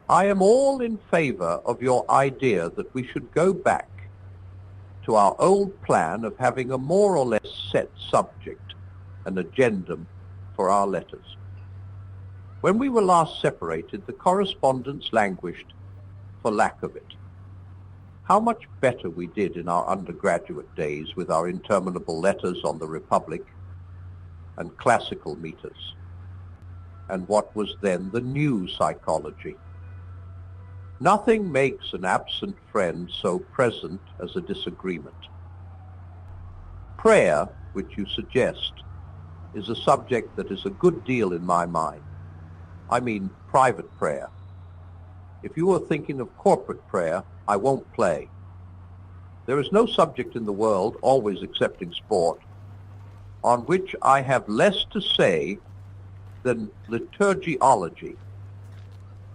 I am all in favor of your idea that we should go back to our old plan of having a more or less set subject, an agendum for our letters. When we were last separated, the correspondence languished for lack of it. How much better we did in our undergraduate days with our interminable letters on the Republic and classical meters, and what was then the new psychology. Nothing makes an absent friend so present as a disagreement. Prayer, which you suggest, is a subject that is a good deal in my mind. I mean private prayer. If you are thinking of corporate prayer, I won't play. There is no subject in the world, always excepting sport, on which I have less to say than liturgiology,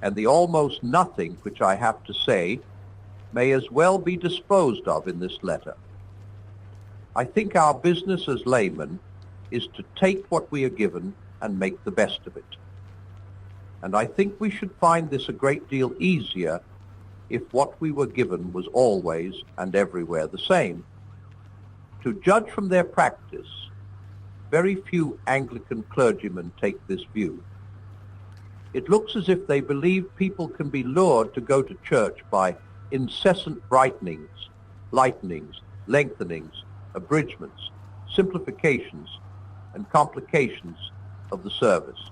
and the almost nothing which I have to say may as well be disposed of in this letter. I think our business as laymen is to take what we are given and make the best of it. And I think we should find this a great deal easier if what we were given was always and everywhere the same. To judge from their practice, very few Anglican clergymen take this view. It looks as if they believe people can be lured to go to church by incessant brightenings, lightenings, lengthenings, abridgments, simplifications, and complications of the service.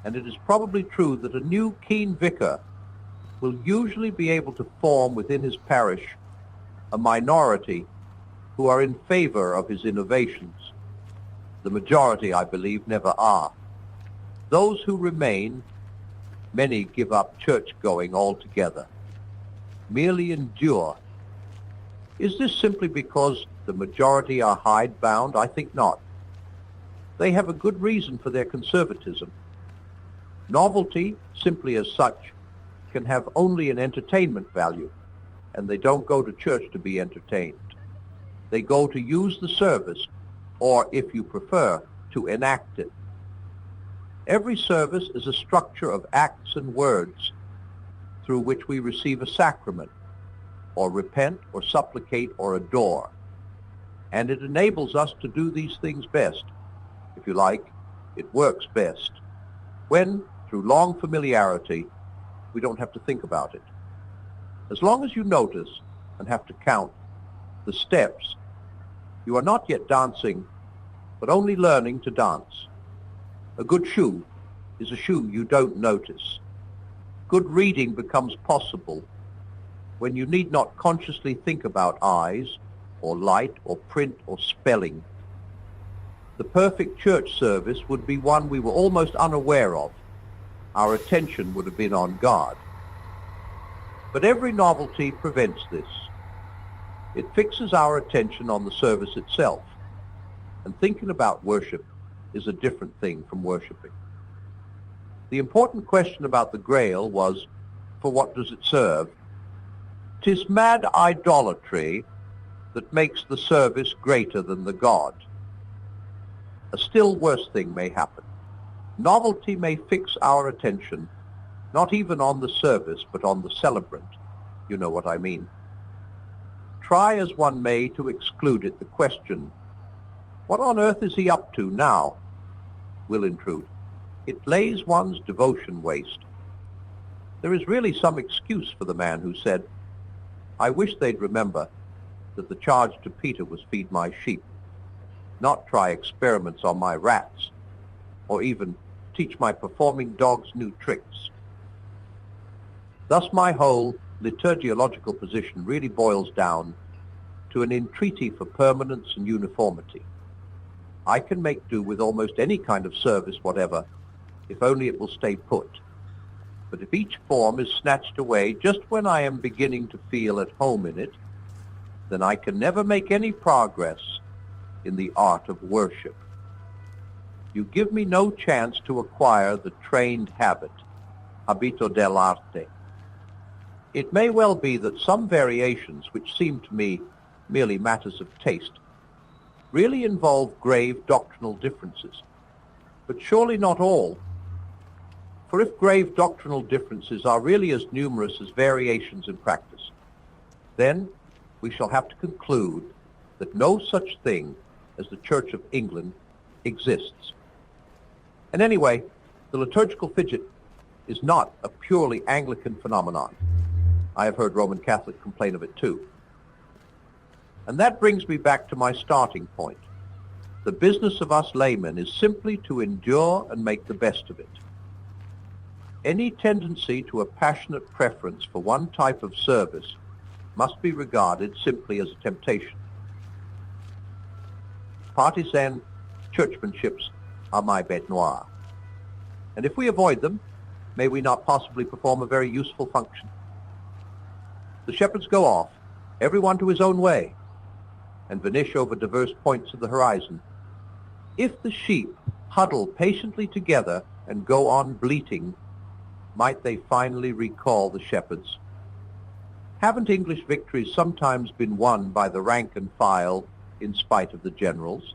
And it is probably true that a new keen vicar will usually be able to form within his parish a minority who are in favor of his innovations. The majority, I believe, never are. Those who remain, many give up church-going altogether, merely endure. Is this simply because the majority are hidebound? I think not. They have a good reason for their conservatism. Novelty, simply as such, can have only an entertainment value, and they don't go to church to be entertained. They go to use the service, or, if you prefer, to enact it. Every service is a structure of acts and words through which we receive a sacrament, or repent, or supplicate, or adore. And it enables us to do these things best. If you like, it works best when, through long familiarity, we don't have to think about it. As long as you notice and have to count the steps, you are not yet dancing, but only learning to dance. A good shoe is a shoe you don't notice. Good reading becomes possible when you need not consciously think about eyes, or light, or print, or spelling. The perfect church service would be one we were almost unaware of. Our attention would have been on God. But every novelty prevents this. It fixes our attention on the service itself, and thinking about worship is a different thing from worshiping. The important question about the Grail was, for what does it serve? 'Tis mad idolatry that makes the service greater than the God. A still worse thing may happen. Novelty may fix our attention, not even on the service, but on the celebrant. You know what I mean. Try as one may to exclude it, the question, what on earth is he up to now, will intrude. It lays one's devotion waste. There is really some excuse for the man who said, I wish they'd remember that the charge to Peter was feed my sheep, not try experiments on my rats, or even teach my performing dogs new tricks. Thus my whole liturgiological position really boils down to an entreaty for permanence and uniformity. I can make do with almost any kind of service whatever, if only it will stay put. But if each form is snatched away just when I am beginning to feel at home in it, then I can never make any progress in the art of worship. You give me no chance to acquire the trained habit, habito dell'arte. It may well be that some variations, which seem to me merely matters of taste, really involve grave doctrinal differences, but surely not all. For if grave doctrinal differences are really as numerous as variations in practice, then we shall have to conclude that no such thing as the Church of England exists. And anyway, the liturgical fidget is not a purely Anglican phenomenon. I have heard Roman Catholics complain of it too. And that brings me back to my starting point. The business of us laymen is simply to endure and make the best of it. Any tendency to a passionate preference for one type of service must be regarded simply as a temptation. Partisan churchmanships are my bête noire. And if we avoid them, may we not possibly perform a very useful function? The shepherds go off, everyone to his own way, and vanish over diverse points of the horizon. If the sheep huddle patiently together and go on bleating, might they finally recall the shepherds? Haven't English victories sometimes been won by the rank and file in spite of the generals?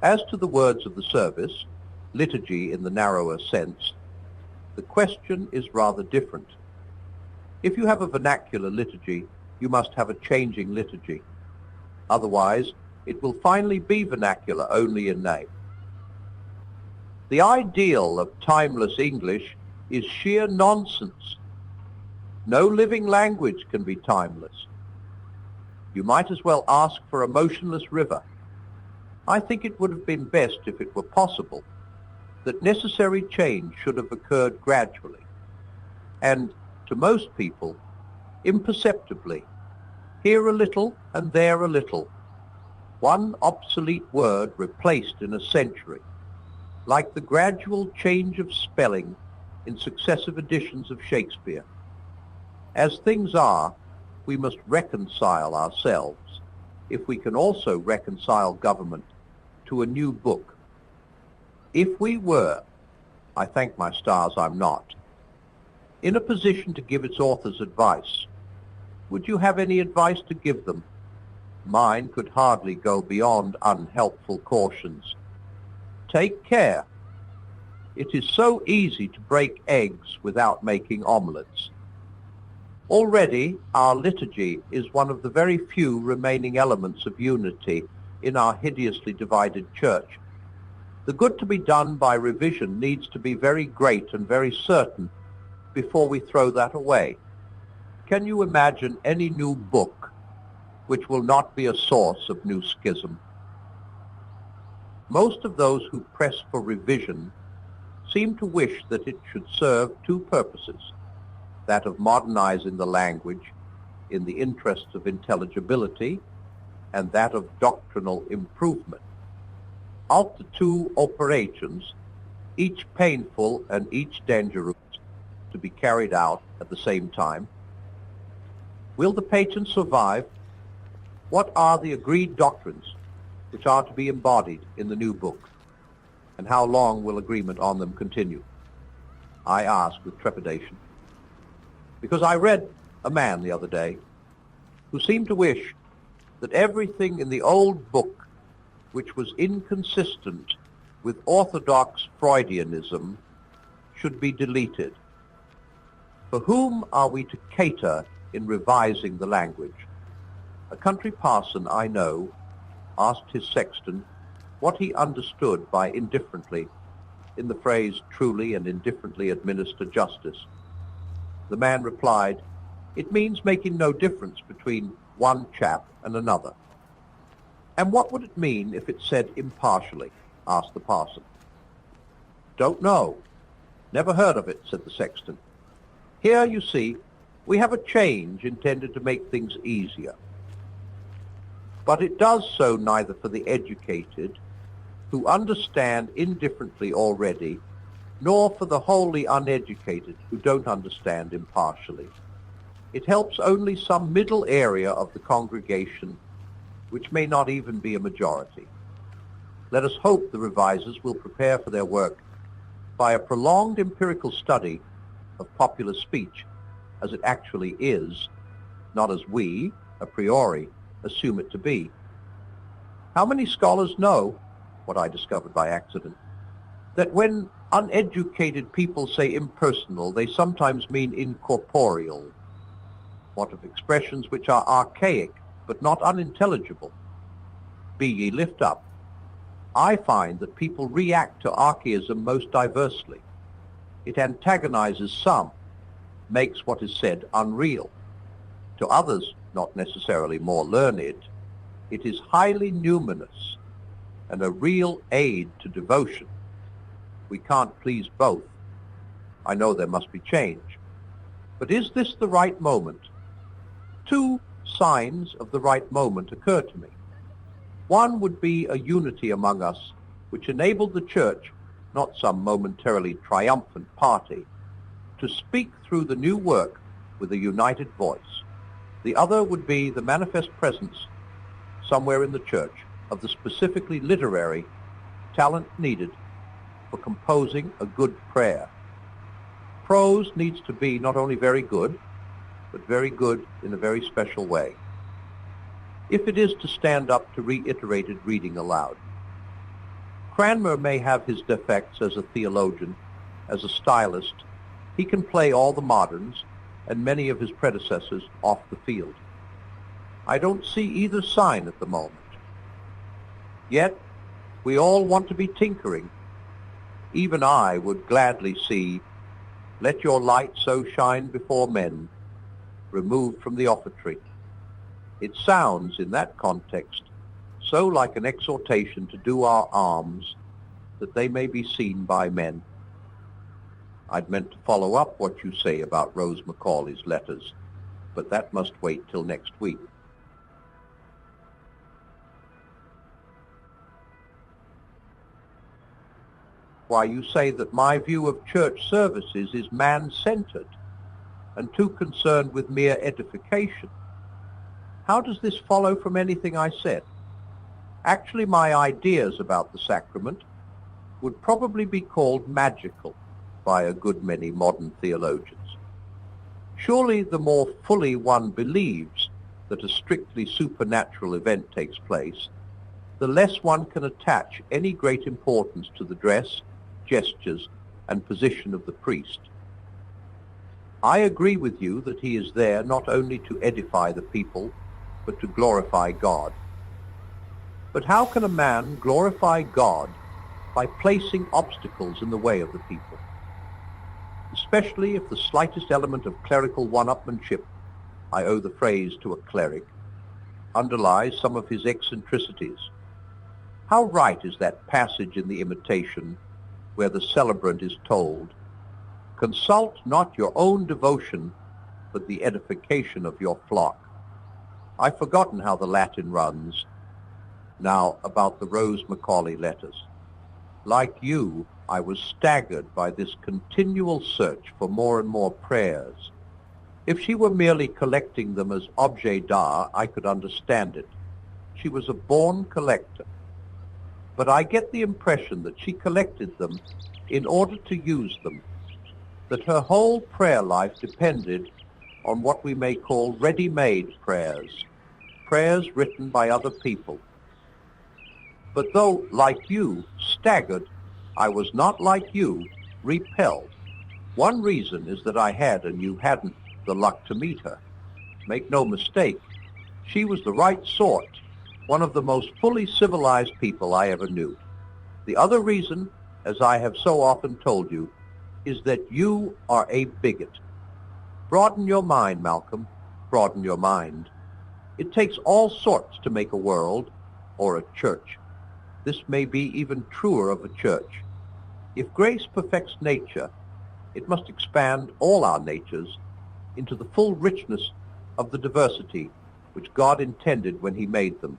As to the words of the service, liturgy in the narrower sense, the question is rather different. If you have a vernacular liturgy, you must have a changing liturgy. Otherwise, it will finally be vernacular only in name. The ideal of timeless English is sheer nonsense. No living language can be timeless. You might as well ask for a motionless river. I think it would have been best, if it were possible, that necessary change should have occurred gradually, and, to most people, imperceptibly, here a little and there a little, one obsolete word replaced in a century, like the gradual change of spelling in successive editions of Shakespeare. As things are, we must reconcile ourselves, if we can also reconcile government, to a new book. If we were, I thank my stars I'm not, in a position to give its authors advice, would you have any advice to give them? Mine could hardly go beyond unhelpful cautions. Take care. It is so easy to break eggs without making omelettes. Already, our liturgy is one of the very few remaining elements of unity in our hideously divided church. The good to be done by revision needs to be very great and very certain before we throw that away. Can you imagine any new book which will not be a source of new schism? Most of those who press for revision seem to wish that it should serve two purposes, that of modernizing the language in the interests of intelligibility and that of doctrinal improvement. Of the two operations, each painful and each dangerous to be carried out at the same time. Will the patent survive? What are the agreed doctrines which are to be embodied in the new book? And how long will agreement on them continue? I ask with trepidation, because I read a man the other day who seemed to wish that everything in the old book which was inconsistent with orthodox Freudianism should be deleted. For whom are we to cater in revising the language? A country parson I know asked his sexton what he understood by indifferently in the phrase truly and indifferently administer justice. The man replied, "It means making no difference between one chap and another." "And what would it mean if it said impartially?" asked the parson. "Don't know. Never heard of it," said the sexton. Here, you see, we have a change intended to make things easier. But it does so neither for the educated, who understand indifferently already, nor for the wholly uneducated, who don't understand impartially. It helps only some middle area of the congregation, which may not even be a majority. Let us hope the revisers will prepare for their work by a prolonged empirical study of popular speech as it actually is, not as we, a priori, assume it to be. How many scholars know, what I discovered by accident, that when uneducated people say impersonal, they sometimes mean incorporeal. What of expressions which are archaic, but not unintelligible? Be ye lift up. I find that people react to archaism most diversely. It antagonizes some, makes what is said unreal. To others, not necessarily more learned, it is highly numinous and a real aid to devotion. We can't please both. I know there must be change. But is this the right moment? Two signs of the right moment occur to me. One would be a unity among us which enabled the Church, not some momentarily triumphant party, to speak through the new work with a united voice. The other would be the manifest presence somewhere in the Church of the specifically literary talent needed for composing a good prayer. Prose needs to be not only very good, but very good in a very special way. If it is to stand up to reiterated reading aloud. Cranmer may have his defects as a theologian, as a stylist. He can play all the moderns and many of his predecessors off the field. I don't see either sign at the moment. Yet, we all want to be tinkering. Even I would gladly see, let your light so shine before men, removed from the offertory. It sounds, in that context, so like an exhortation to do our alms, that they may be seen by men. I'd meant to follow up what you say about Rose Macaulay's letters, but that must wait till next week. Why, you say that my view of church services is man-centered and too concerned with mere edification. How does this follow from anything I said? Actually, my ideas about the sacrament would probably be called magical by a good many modern theologians. Surely the more fully one believes that a strictly supernatural event takes place, the less one can attach any great importance to the dress, gestures, and position of the priest. I agree with you that he is there not only to edify the people, but to glorify God. But how can a man glorify God by placing obstacles in the way of the people? Especially if the slightest element of clerical one-upmanship, I owe the phrase to a cleric, underlies some of his eccentricities. How right is that passage in the Imitation where the celebrant is told, consult not your own devotion, but the edification of your flock. I've forgotten how the Latin runs. Now, about the Rose Macaulay letters. Like you, I was staggered by this continual search for more and more prayers. If she were merely collecting them as objet d'art, I could understand it. She was a born collector. But I get the impression that she collected them in order to use them, that her whole prayer life depended on what we may call ready-made prayers, prayers written by other people. But though, like you, staggered, I was not, like you, repelled. One reason is that I had, and you hadn't, the luck to meet her. Make no mistake, she was the right sort, one of the most fully civilized people I ever knew. The other reason, as I have so often told you, is that you are a bigot. Broaden your mind, Malcolm, broaden your mind. It takes all sorts to make a world, or a church. This may be even truer of a church. If grace perfects nature, it must expand all our natures into the full richness of the diversity which God intended when he made them,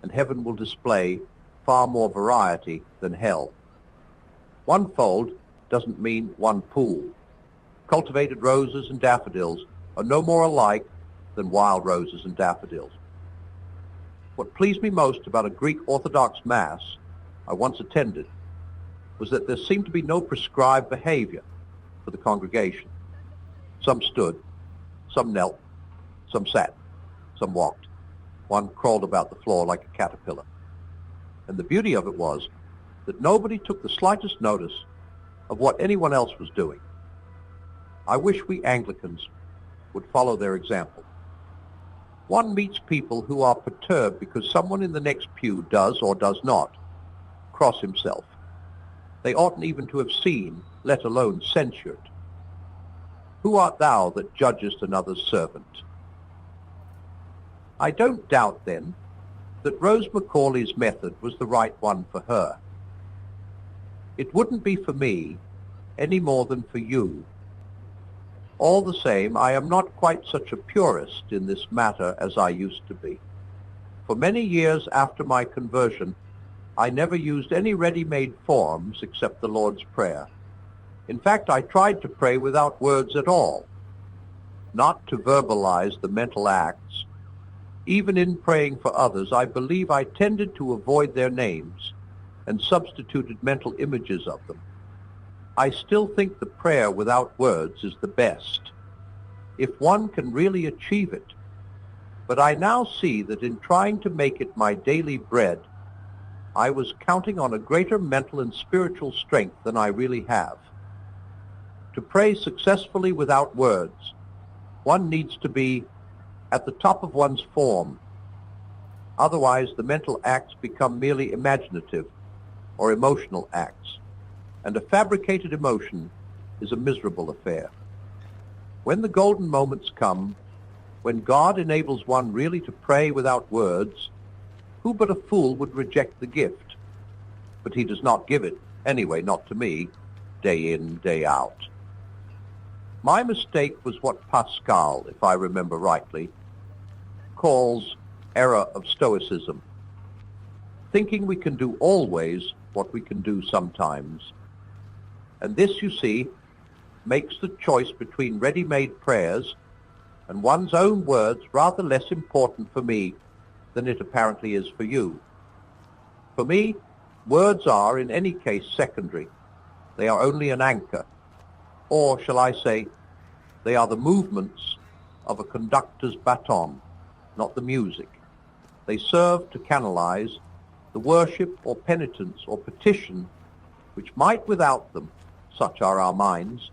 and heaven will display far more variety than hell. One fold doesn't mean one pool. Cultivated roses and daffodils are no more alike than wild roses and daffodils. What pleased me most about a Greek Orthodox Mass I once attended was that there seemed to be no prescribed behavior for the congregation. Some stood, some knelt, some sat, some walked. One crawled about the floor like a caterpillar. And the beauty of it was that nobody took the slightest notice of what anyone else was doing. I wish we Anglicans would follow their example. One meets people who are perturbed because someone in the next pew does or does not cross himself. They oughtn't even to have seen, let alone censured. Who art thou that judgest another's servant? I don't doubt, then, that Rose Macaulay's method was the right one for her. It wouldn't be for me any more than for you. All the same, I am not quite such a purist in this matter as I used to be. For many years after my conversion, I never used any ready-made forms except the Lord's Prayer. In fact, I tried to pray without words at all, not to verbalize the mental acts. Even in praying for others, I believe I tended to avoid their names and substituted mental images of them. I still think the prayer without words is the best, if one can really achieve it. But I now see that in trying to make it my daily bread, I was counting on a greater mental and spiritual strength than I really have. To pray successfully without words, one needs to be at the top of one's form. Otherwise, the mental acts become merely imaginative or emotional acts, and a fabricated emotion is a miserable affair. When the golden moments come, when God enables one really to pray without words, who but a fool would reject the gift? But he does not give it, anyway, not to me, day in, day out. My mistake was what Pascal, if I remember rightly, calls error of stoicism, thinking we can do always what we can do sometimes. And this, you see, makes the choice between ready-made prayers and one's own words rather less important for me than it apparently is for you. For me, words are, in any case, secondary. They are only an anchor, or, shall I say, they are the movements of a conductor's baton, not the music. They serve to canalize the worship or penitence or petition which might without them, such are our minds,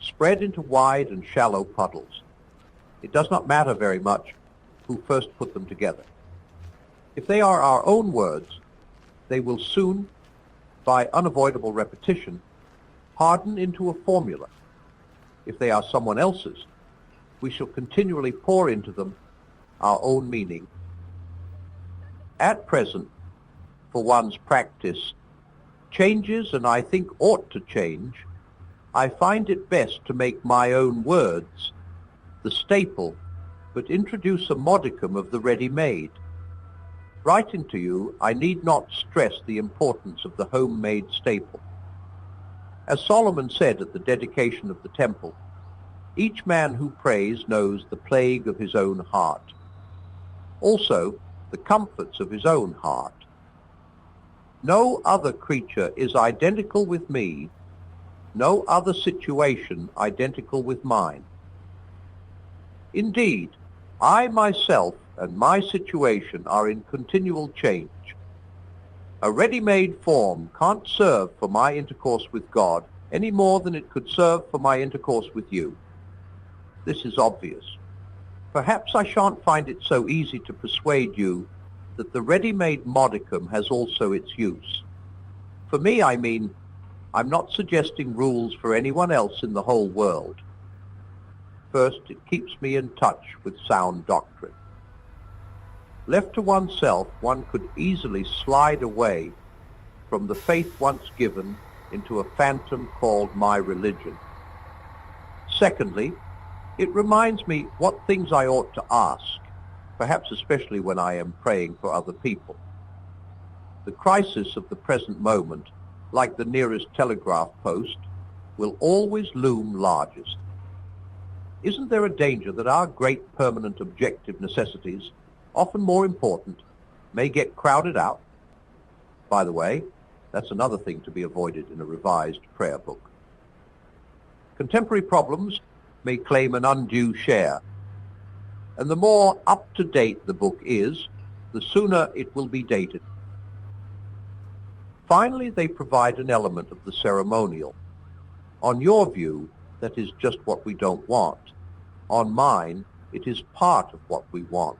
spread into wide and shallow puddles. It does not matter very much who first put them together. If they are our own words, they will soon, by unavoidable repetition, harden into a formula. If they are someone else's, we shall continually pour into them our own meaning. At present, for one's practice changes, and I think ought to change, I find it best to make my own words the staple, but introduce a modicum of the ready-made. Writing to you, I need not stress the importance of the homemade staple. As Solomon said at the dedication of the temple, each man who prays knows the plague of his own heart, also the comforts of his own heart. No other creature is identical with me, no other situation identical with mine. Indeed, I myself and my situation are in continual change. A ready-made form can't serve for my intercourse with God any more than it could serve for my intercourse with you. This is obvious. Perhaps I shan't find it so easy to persuade you that the ready-made modicum has also its use. For me, I mean, I'm not suggesting rules for anyone else in the whole world. First, it keeps me in touch with sound doctrine. Left to oneself, one could easily slide away from the faith once given into a phantom called my religion. Secondly, it reminds me what things I ought to ask, perhaps especially when I am praying for other people. The crisis of the present moment, like the nearest telegraph post, will always loom largest. Isn't there a danger that our great permanent objective necessities, often more important, may get crowded out? By the way, that's another thing to be avoided in a revised prayer book. Contemporary problems may claim an undue share, and the more up-to-date the book is, the sooner it will be dated. Finally, they provide an element of the ceremonial. On your view, that is just what we don't want. On mine, it is part of what we want.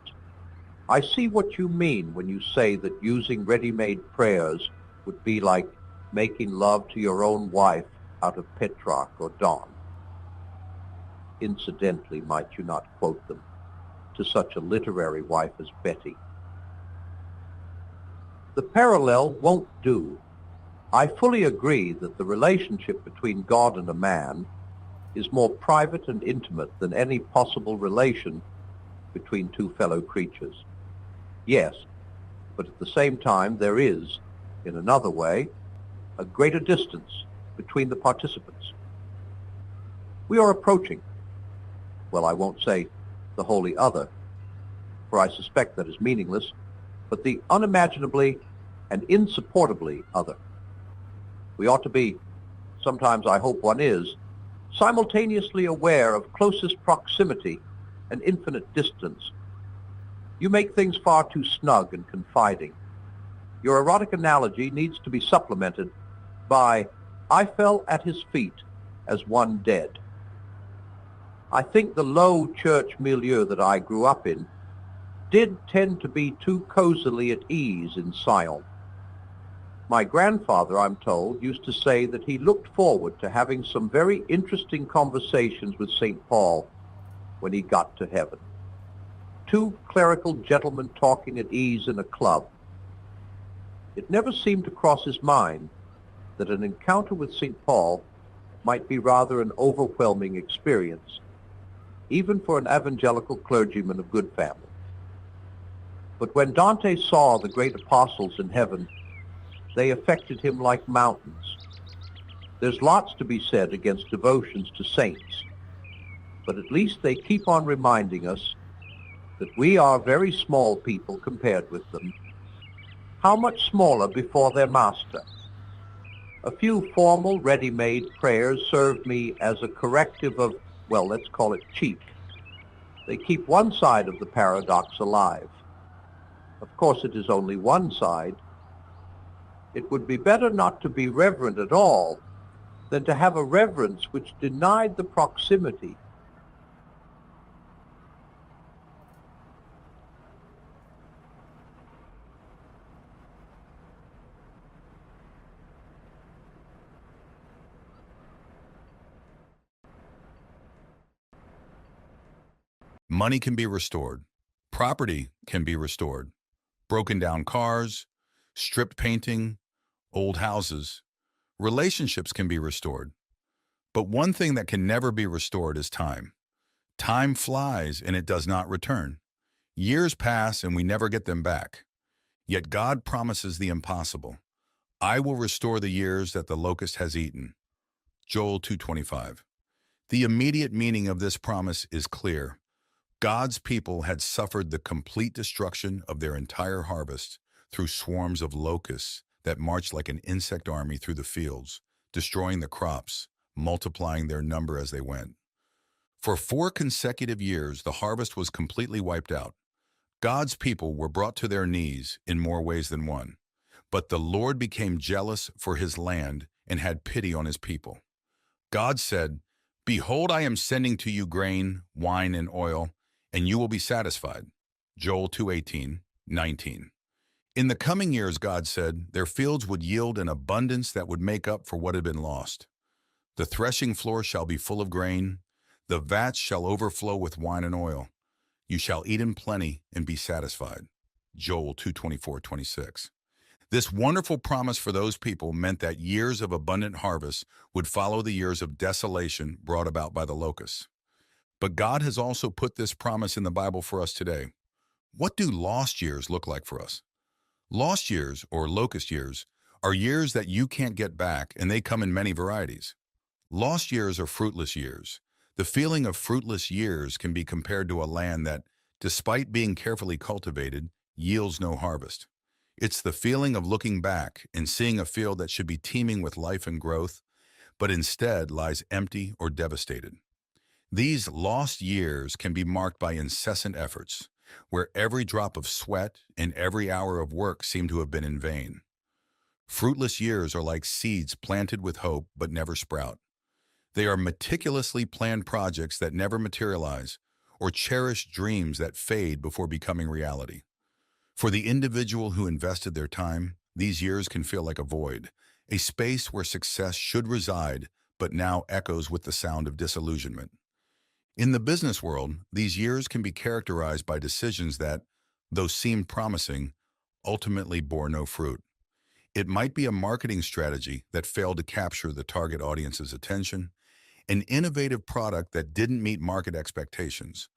I see what you mean when you say that using ready-made prayers would be like making love to your own wife out of Petrarch or Donne. Incidentally, might you not quote them to such a literary wife as Betty? The parallel won't do. I fully agree that the relationship between God and a man is more private and intimate than any possible relation between two fellow creatures. Yes, but at the same time there is, in another way, a greater distance between the participants. We are approaching, well, I won't say the wholly other, for I suspect that is meaningless, but the unimaginably and insupportably other. We ought to be, sometimes I hope one is, simultaneously aware of closest proximity and infinite distance. You make things far too snug and confiding. Your erotic analogy needs to be supplemented by, I fell at his feet as one dead. I think the low church milieu that I grew up in did tend to be too cozily at ease in Sion. My grandfather, I'm told, used to say that he looked forward to having some very interesting conversations with St. Paul when he got to heaven. Two clerical gentlemen talking at ease in a club. It never seemed to cross his mind that an encounter with St. Paul might be rather an overwhelming experience, even for an evangelical clergyman of good family. But when Dante saw the great apostles in heaven, they affected him like mountains. There's lots to be said against devotions to saints, but at least they keep on reminding us that we are very small people compared with them. How much smaller before their master? A few formal, ready-made prayers serve me as a corrective of, well, let's call it cheek. They keep one side of the paradox alive. Of course, it is only one side. It would be better not to be reverent at all than to have a reverence which denied the proximity. Money can be restored. Property can be restored. Broken down cars, stripped painting, old houses. Relationships can be restored. But one thing that can never be restored is time. Time flies and it does not return. Years pass and we never get them back. Yet God promises the impossible. I will restore the years that the locust has eaten. Joel 2:25. The immediate meaning of this promise is clear. God's people had suffered the complete destruction of their entire harvest through swarms of locusts that marched like an insect army through the fields, destroying the crops, multiplying their number as they went. For 4 consecutive years, the harvest was completely wiped out. God's people were brought to their knees in more ways than one. But the Lord became jealous for his land and had pity on his people. God said, "Behold, I am sending to you grain, wine, and oil, and you will be satisfied." Joel 2:18-19. In the coming years, God said, their fields would yield an abundance that would make up for what had been lost. The threshing floor shall be full of grain. The vats shall overflow with wine and oil. You shall eat in plenty and be satisfied. Joel 2:24-26. This wonderful promise for those people meant that years of abundant harvest would follow the years of desolation brought about by the locusts. But God has also put this promise in the Bible for us today. What do lost years look like for us? Lost years, or locust years, are years that you can't get back, and they come in many varieties. Lost years are fruitless years. The feeling of fruitless years can be compared to a land that, despite being carefully cultivated, yields no harvest. It's the feeling of looking back and seeing a field that should be teeming with life and growth, but instead lies empty or devastated. These lost years can be marked by incessant efforts, where every drop of sweat and every hour of work seem to have been in vain. Fruitless years are like seeds planted with hope but never sprout. They are meticulously planned projects that never materialize or cherished dreams that fade before becoming reality. For the individual who invested their time, these years can feel like a void, a space where success should reside but now echoes with the sound of disillusionment. In the business world, these years can be characterized by decisions that, though seemed promising, ultimately bore no fruit. It might be a marketing strategy that failed to capture the target audience's attention, an innovative product that didn't meet market expectations,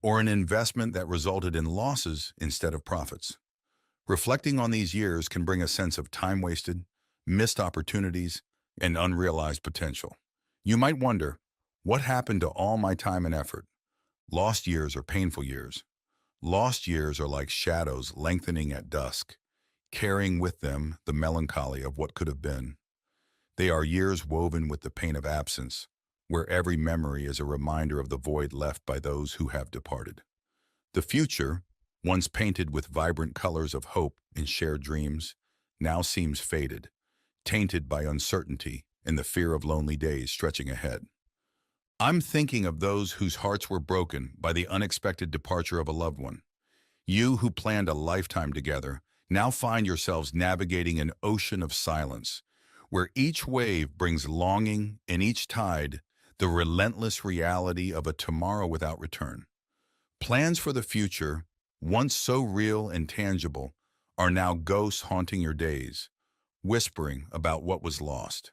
or an investment that resulted in losses instead of profits. Reflecting on these years can bring a sense of time wasted, missed opportunities, and unrealized potential. You might wonder, what happened to all my time and effort? Lost years are painful years. Lost years are like shadows lengthening at dusk, carrying with them the melancholy of what could have been. They are years woven with the pain of absence, where every memory is a reminder of the void left by those who have departed. The future, once painted with vibrant colors of hope and shared dreams, now seems faded, tainted by uncertainty and the fear of lonely days stretching ahead. I'm thinking of those whose hearts were broken by the unexpected departure of a loved one. You who planned a lifetime together now find yourselves navigating an ocean of silence, where each wave brings longing and each tide the relentless reality of a tomorrow without return. Plans for the future, once so real and tangible, are now ghosts haunting your days, whispering about what was lost.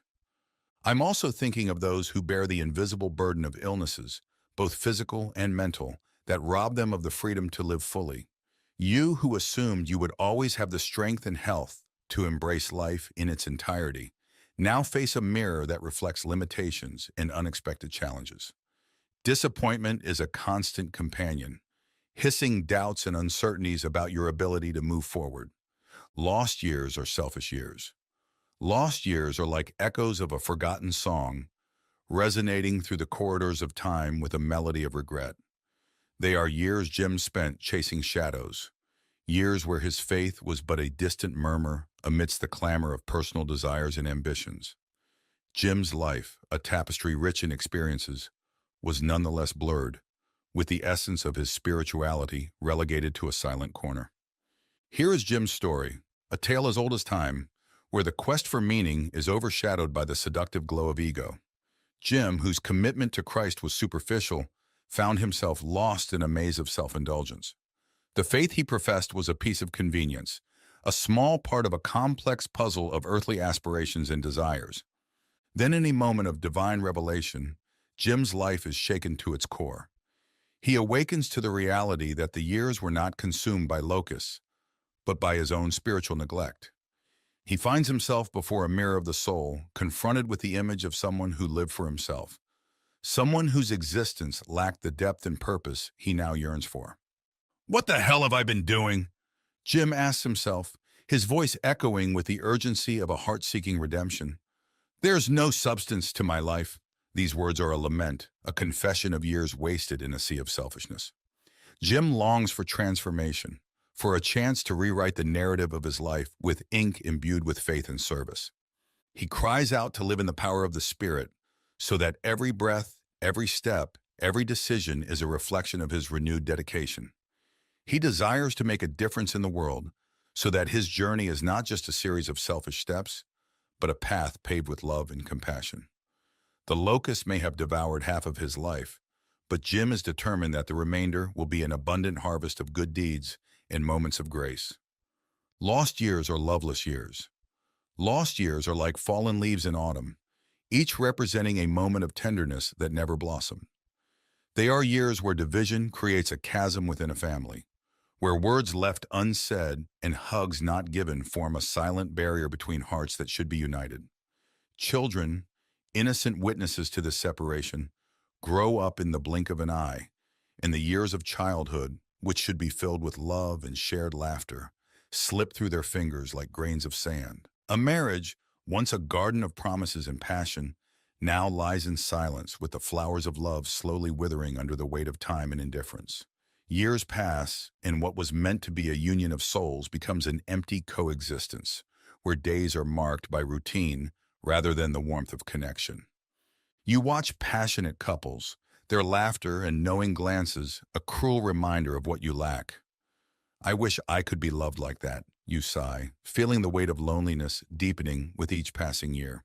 I'm also thinking of those who bear the invisible burden of illnesses, both physical and mental, that rob them of the freedom to live fully. You who assumed you would always have the strength and health to embrace life in its entirety, now face a mirror that reflects limitations and unexpected challenges. Disappointment is a constant companion, hissing doubts and uncertainties about your ability to move forward. Lost years are selfish years. Lost years are like echoes of a forgotten song, resonating through the corridors of time with a melody of regret. They are years Jim spent chasing shadows, years where his faith was but a distant murmur amidst the clamor of personal desires and ambitions. Jim's life, a tapestry rich in experiences, was nonetheless blurred, with the essence of his spirituality relegated to a silent corner. Here is Jim's story, a tale as old as time, where the quest for meaning is overshadowed by the seductive glow of ego. Jim, whose commitment to Christ was superficial, found himself lost in a maze of self-indulgence. The faith he professed was a piece of convenience, a small part of a complex puzzle of earthly aspirations and desires. Then in a moment of divine revelation, Jim's life is shaken to its core. He awakens to the reality that the years were not consumed by locusts, but by his own spiritual neglect. He finds himself before a mirror of the soul, confronted with the image of someone who lived for himself, someone whose existence lacked the depth and purpose he now yearns for. "What the hell have I been doing?" Jim asks himself, his voice echoing with the urgency of a heart-seeking redemption. "There's no substance to my life." These words are a lament, a confession of years wasted in a sea of selfishness. Jim longs for transformation, for a chance to rewrite the narrative of his life with ink imbued with faith and service. He cries out to live in the power of the Spirit, so that every breath, every step, every decision is a reflection of his renewed dedication. He desires to make a difference in the world, so that his journey is not just a series of selfish steps, but a path paved with love and compassion. The locust may have devoured half of his life, but Jim is determined that the remainder will be an abundant harvest of good deeds and moments of grace. Lost years are loveless years. Lost years are like fallen leaves in autumn, each representing a moment of tenderness that never blossomed. They are years where division creates a chasm within a family, where words left unsaid and hugs not given form a silent barrier between hearts that should be united. Children, innocent witnesses to this separation, grow up in the blink of an eye, and the years of childhood, which should be filled with love and shared laughter, slip through their fingers like grains of sand. A marriage, once a garden of promises and passion, now lies in silence with the flowers of love slowly withering under the weight of time and indifference. Years pass, and what was meant to be a union of souls becomes an empty coexistence, where days are marked by routine rather than the warmth of connection. You watch passionate couples, their laughter and knowing glances, a cruel reminder of what you lack. I wish I could be loved like that, you sigh, feeling the weight of loneliness deepening with each passing year.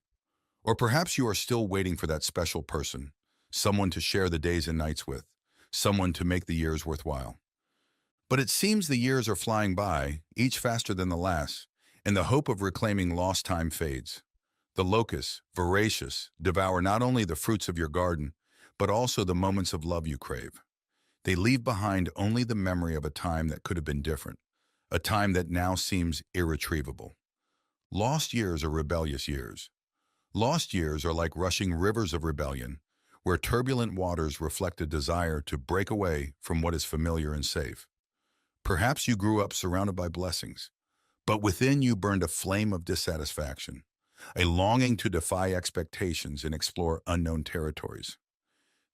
Or perhaps you are still waiting for that special person, someone to share the days and nights with, someone to make the years worthwhile. But it seems the years are flying by, each faster than the last, and the hope of reclaiming lost time fades. The locusts, voracious, devour not only the fruits of your garden, but also the moments of love you crave. They leave behind only the memory of a time that could have been different, a time that now seems irretrievable. Lost years are rebellious years. Lost years are like rushing rivers of rebellion, where turbulent waters reflect a desire to break away from what is familiar and safe. Perhaps you grew up surrounded by blessings, but within you burned a flame of dissatisfaction, a longing to defy expectations and explore unknown territories.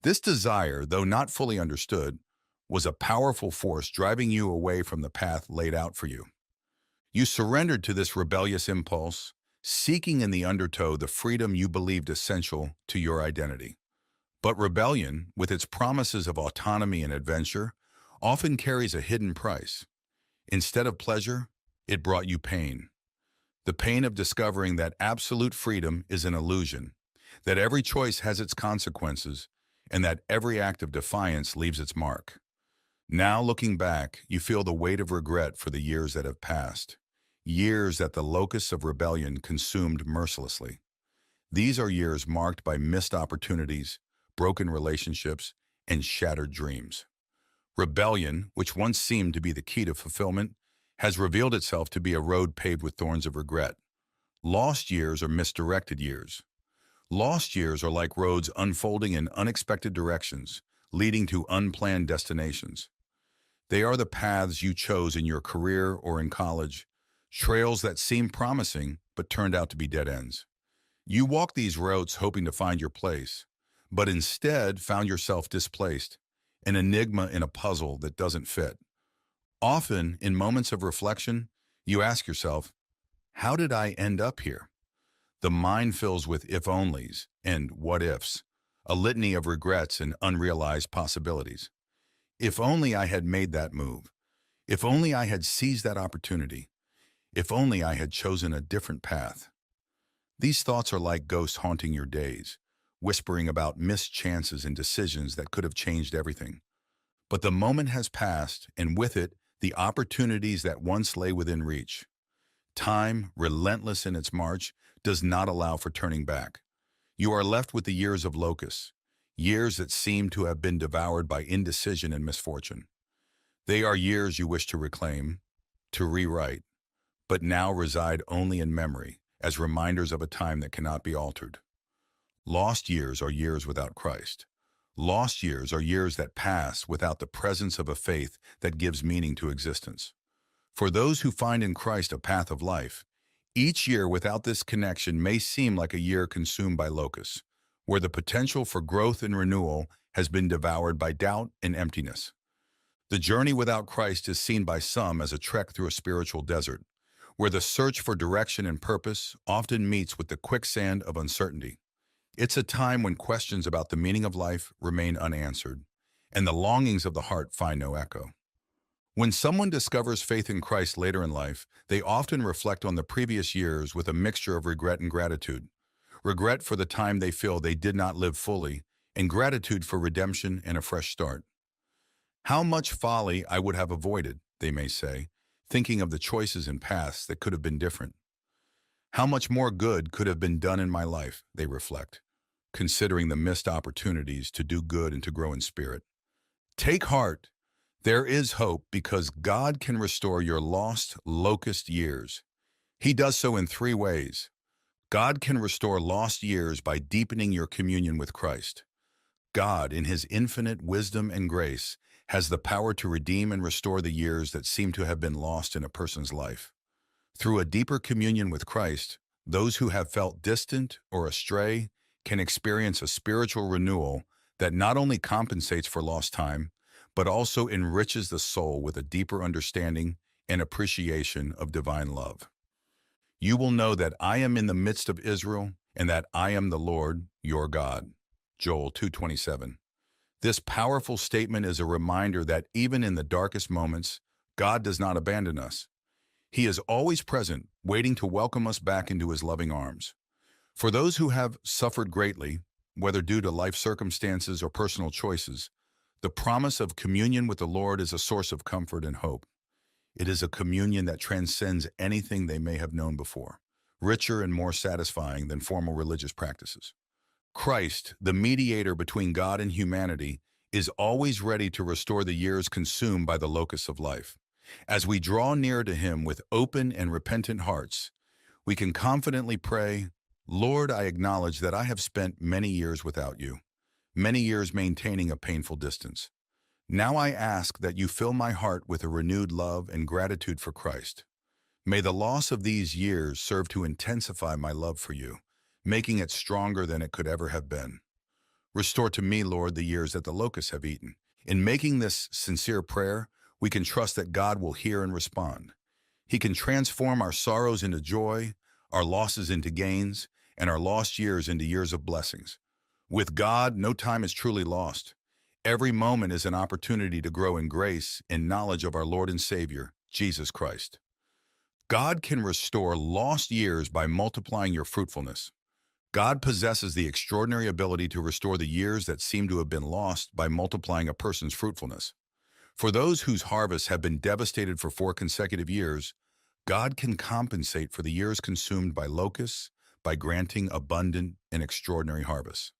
This desire, though not fully understood, was a powerful force driving you away from the path laid out for you. You surrendered to this rebellious impulse, seeking in the undertow the freedom you believed essential to your identity. But rebellion, with its promises of autonomy and adventure, often carries a hidden price. Instead of pleasure, it brought you pain. The pain of discovering that absolute freedom is an illusion, that every choice has its consequences, and that every act of defiance leaves its mark. Now, looking back, you feel the weight of regret for the years that have passed, years that the locusts of rebellion consumed mercilessly. These are years marked by missed opportunities, broken relationships, and shattered dreams. Rebellion, which once seemed to be the key to fulfillment, has revealed itself to be a road paved with thorns of regret. Lost years are misdirected years. Lost years are like roads unfolding in unexpected directions, leading to unplanned destinations. They are the paths you chose in your career or in college, trails that seemed promising but turned out to be dead ends. You walked these roads hoping to find your place, but instead found yourself displaced, an enigma in a puzzle that doesn't fit. Often, in moments of reflection, you ask yourself, how did I end up here? The mind fills with if-onlys and what-ifs, a litany of regrets and unrealized possibilities. If only I had made that move. If only I had seized that opportunity. If only I had chosen a different path. These thoughts are like ghosts haunting your days, whispering about missed chances and decisions that could have changed everything. But the moment has passed, and with it, the opportunities that once lay within reach. Time, relentless in its march, does not allow for turning back. You are left with the years of locusts, years that seem to have been devoured by indecision and misfortune. They are years you wish to reclaim, to rewrite, but now reside only in memory, as reminders of a time that cannot be altered. Lost years are years without Christ. Lost years are years that pass without the presence of a faith that gives meaning to existence. For those who find in Christ a path of life, each year without this connection may seem like a year consumed by locusts, where the potential for growth and renewal has been devoured by doubt and emptiness. The journey without Christ is seen by some as a trek through a spiritual desert, where the search for direction and purpose often meets with the quicksand of uncertainty. It's a time when questions about the meaning of life remain unanswered, and the longings of the heart find no echo. When someone discovers faith in Christ later in life, they often reflect on the previous years with a mixture of regret and gratitude. Regret for the time they feel they did not live fully, and gratitude for redemption and a fresh start. How much folly I would have avoided, they may say, thinking of the choices and paths that could have been different. How much more good could have been done in my life, they reflect, considering the missed opportunities to do good and to grow in spirit. Take heart. There is hope because God can restore your lost locust years. He does so in three ways. God can restore lost years by deepening your communion with Christ. God, in His infinite wisdom and grace, has the power to redeem and restore the years that seem to have been lost in a person's life. Through a deeper communion with Christ, those who have felt distant or astray can experience a spiritual renewal that not only compensates for lost time, but also enriches the soul with a deeper understanding and appreciation of divine love. You will know that I am in the midst of Israel and that I am the Lord, your God. Joel 2:27. This powerful statement is a reminder that even in the darkest moments, God does not abandon us. He is always present, waiting to welcome us back into his loving arms. For those who have suffered greatly, whether due to life circumstances or personal choices, the promise of communion with the Lord is a source of comfort and hope. It is a communion that transcends anything they may have known before, richer and more satisfying than formal religious practices. Christ, the mediator between God and humanity, is always ready to restore the years consumed by the locusts of life. As we draw near to him with open and repentant hearts, we can confidently pray, Lord, I acknowledge that I have spent many years without you, many years maintaining a painful distance. Now I ask that you fill my heart with a renewed love and gratitude for Christ. May the loss of these years serve to intensify my love for you, making it stronger than it could ever have been. Restore to me, Lord, the years that the locusts have eaten. In making this sincere prayer, we can trust that God will hear and respond. He can transform our sorrows into joy, our losses into gains, and our lost years into years of blessings. With God, no time is truly lost. Every moment is an opportunity to grow in grace and knowledge of our Lord and Savior, Jesus Christ. God can restore lost years by multiplying your fruitfulness. God possesses the extraordinary ability to restore the years that seem to have been lost by multiplying a person's fruitfulness. For those whose harvests have been devastated for 4 consecutive years, God can compensate for the years consumed by locusts by granting abundant and extraordinary harvests.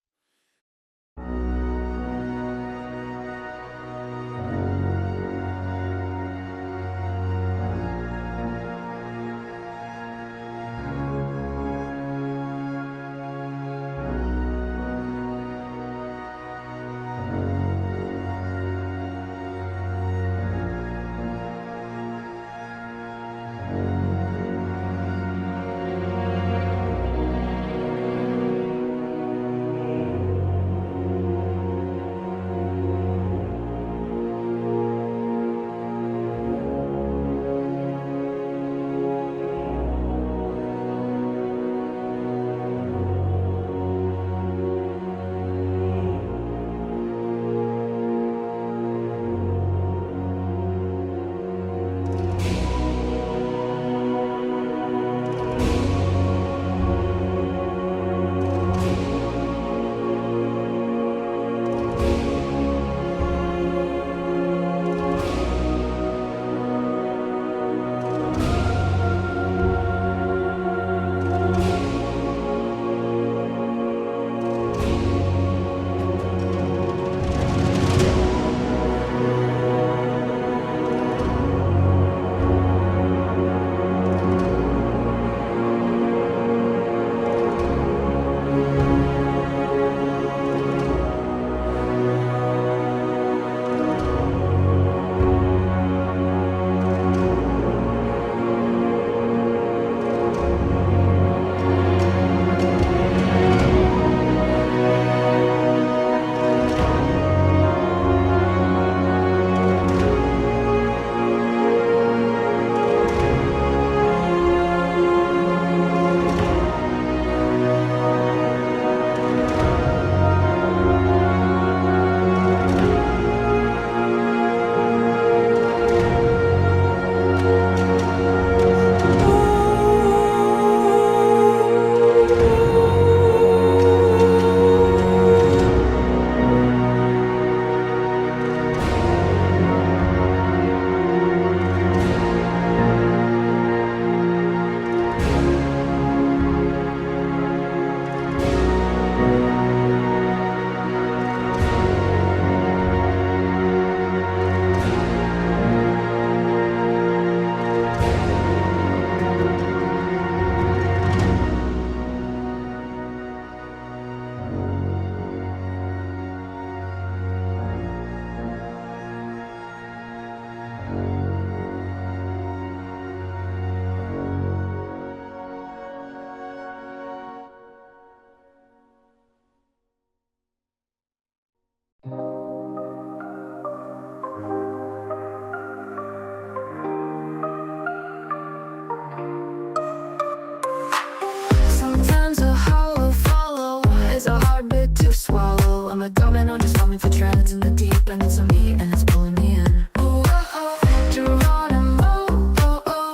with the treads in the deep, and it's on me and it's pulling me in. Oh, oh, oh, Geronimo. Oh, oh,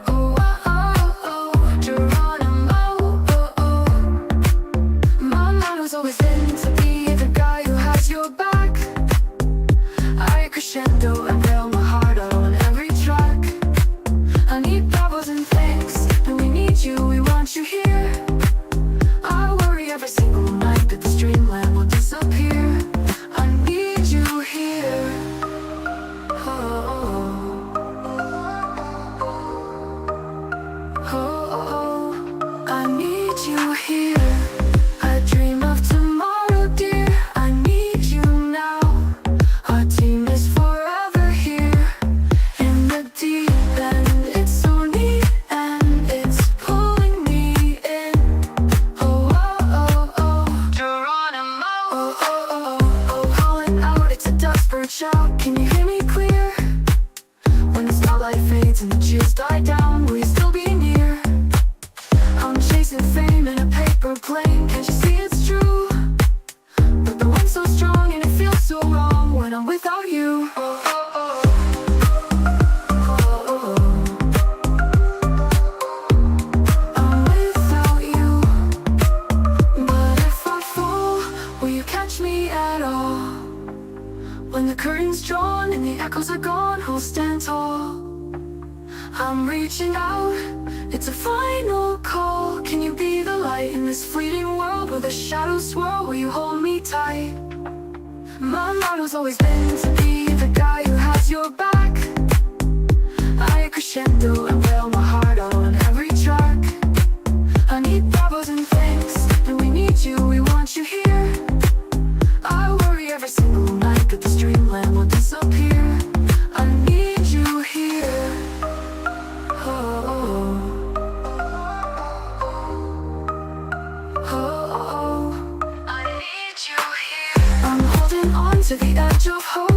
oh, oh, oh, Geronimo. Oh, oh. My motto's always been to be the guy who has your back. I crescendo and bail my heart out on every track. I need bravos and thanks, and we need you, we want you here. I worry every single night that this dreamland will disappear. I need you here. Oh, oh, oh, I need you here. I dream of tomorrow, dear. I need you now. Our team is forever here in the deep end. It's so neat and it's pulling me in. Oh, oh, oh, oh, Geronimo. Oh, oh, oh, oh, calling out, it's a desperate shout. Can you hear me clear? When the spotlight fades and the cheers die down, will you still be near? I'm chasing fame in a paper plane. Can't you see it's true? But the wind's so strong and it feels so wrong when I'm without you. Oh, oh, oh. Oh, oh, oh. I'm without you. But if I fall, will you catch me at all? When the curtain's drawn and the echoes are gone, who'll stand tall? I'm reaching out, it's a final call. Can you be the light in this fleeting world where the shadows swirl? Will you hold me tight? My motto's always been to be the guy who has your back. I crescendo and wail my heart out on every track. I need bravos and thanks, and we need you, we want you here. I worry every single night that this dreamland will disappear. I need you here. Oh, oh, oh, I need you here. I'm holding on to the edge of hope.